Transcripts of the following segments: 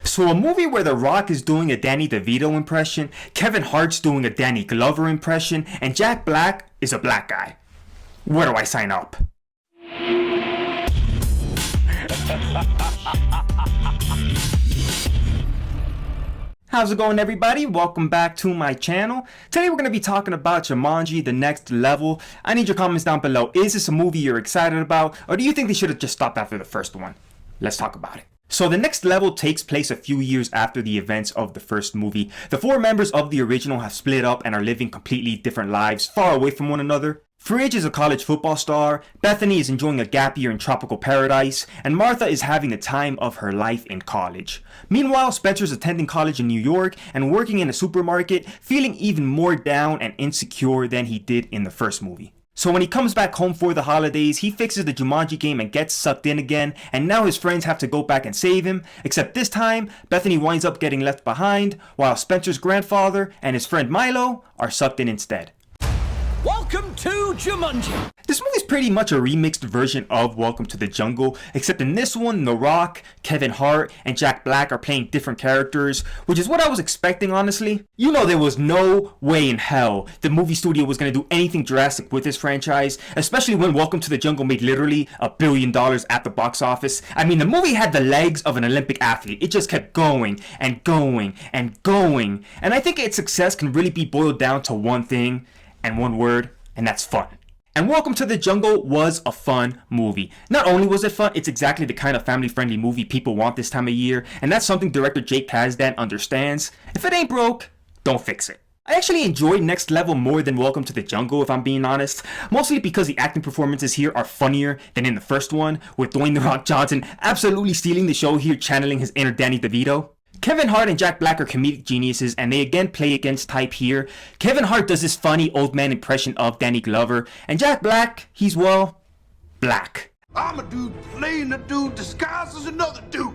So a movie where The Rock is doing a Danny DeVito impression, Kevin Hart's doing a Danny Glover impression, and Jack Black is a black guy. Where do I sign up? How's it going, everybody? Welcome back to my channel. Today we're going to be talking about Jumanji, The Next Level. I need your comments down below. Is this a movie you're excited about, or do you think they should have just stopped after the first one? Let's talk about it. So The Next Level takes place a few years after the events of the first movie. The four members of the original have split up and are living completely different lives, far away from one another. Fridge is a college football star, Bethany is enjoying a gap year in tropical paradise, and Martha is having the time of her life in college. Meanwhile, Spencer's attending college in New York and working in a supermarket, feeling even more down and insecure than he did in the first movie. So when he comes back home for the holidays, he fixes the Jumanji game and gets sucked in again, and now his friends have to go back and save him, except this time, Bethany winds up getting left behind, while Spencer's grandfather and his friend Milo are sucked in instead. Welcome to Jumanji! This movie is pretty much a remixed version of Welcome to the Jungle, except in this one, The Rock, Kevin Hart, and Jack Black are playing different characters, which is what I was expecting, honestly. You know, there was no way in hell the movie studio was going to do anything drastic with this franchise, especially when Welcome to the Jungle made literally $1 billion at the box office. I mean, the movie had the legs of an Olympic athlete. It just kept going and going and going, and I think its success can really be boiled down to one thing and one word, and that's fun. And Welcome to the Jungle was a fun movie. Not only was it fun, it's exactly the kind of family-friendly movie people want this time of year, and that's something director Jake Kasdan understands. If it ain't broke, don't fix it. I actually enjoyed Next Level more than Welcome to the Jungle, if I'm being honest, mostly because the acting performances here are funnier than in the first one, with Dwayne The Rock Johnson absolutely stealing the show here, channeling his inner Danny DeVito. Kevin Hart and Jack Black are comedic geniuses, and they again play against type here. Kevin Hart does this funny old man impression of Danny Glover, and Jack Black, he's, well, black. I'm a dude playing a dude disguised as another dude.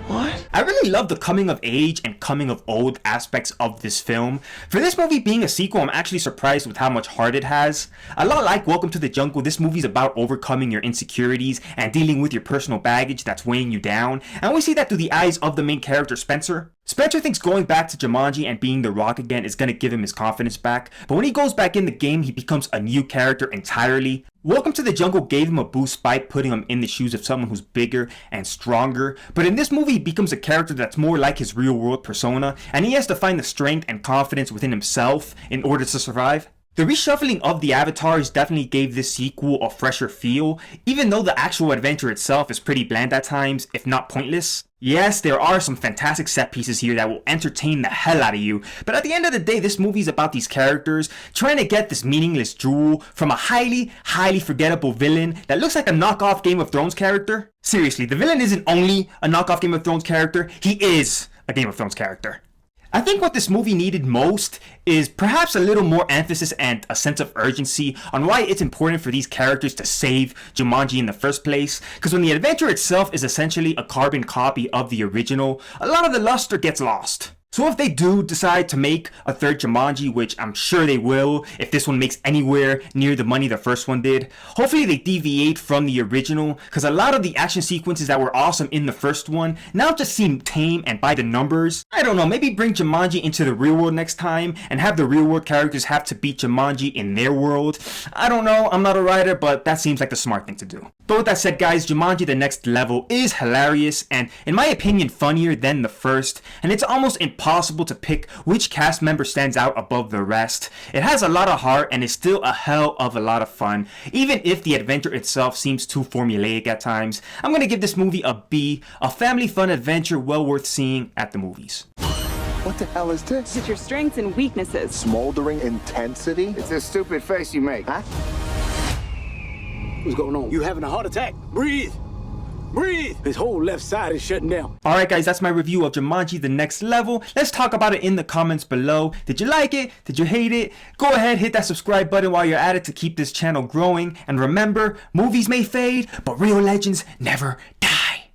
What? I really love the coming of age and coming of old aspects of this film. For this movie being a sequel, I'm actually surprised with how much heart it has. A lot like Welcome to the Jungle, this movie's about overcoming your insecurities and dealing with your personal baggage that's weighing you down. And we see that through the eyes of the main character, Spencer. Spencer thinks going back to Jumanji and being The Rock again is going to give him his confidence back, but when he goes back in the game, he becomes a new character entirely. Welcome to the Jungle gave him a boost by putting him in the shoes of someone who's bigger and stronger, but in this movie he becomes a character that's more like his real world persona, and he has to find the strength and confidence within himself in order to survive. The reshuffling of the avatars definitely gave this sequel a fresher feel, even though the actual adventure itself is pretty bland at times, if not pointless. Yes, there are some fantastic set pieces here that will entertain the hell out of you, but at the end of the day, this movie's about these characters trying to get this meaningless jewel from a highly forgettable villain that looks like a knockoff Game of Thrones character. Seriously, the villain isn't only a knockoff Game of Thrones character, he is a Game of Thrones character. I think what this movie needed most is perhaps a little more emphasis and a sense of urgency on why it's important for these characters to save Jumanji in the first place, because when the adventure itself is essentially a carbon copy of the original, a lot of the luster gets lost. So if they do decide to make a third Jumanji, which I'm sure they will if this one makes anywhere near the money the first one did, hopefully they deviate from the original, because a lot of the action sequences that were awesome in the first one now just seem tame and by the numbers. I don't know, maybe bring Jumanji into the real world next time and have the real world characters have to beat Jumanji in their world. I don't know, I'm not a writer, but that seems like the smart thing to do. But with that said, guys, Jumanji The Next Level is hilarious and, in my opinion, funnier than the first, and it's almost impossible to pick which cast member stands out above the rest. It has a lot of heart and is still a hell of a lot of fun, even if the adventure itself seems too formulaic at times. I'm gonna give this movie a B, a family fun adventure well worth seeing at the movies. What the hell is this? It's your strengths and weaknesses. Smoldering intensity? It's a stupid face you make. Huh? What's going on? You having a heart attack? Breathe! Breathe! His whole left side is shutting down. Alright guys, that's my review of Jumanji The Next Level. Let's talk about it in the comments below. Did you like it? Did you hate it? Go ahead, hit that subscribe button while you're at it to keep this channel growing. And remember, movies may fade, but real legends never die.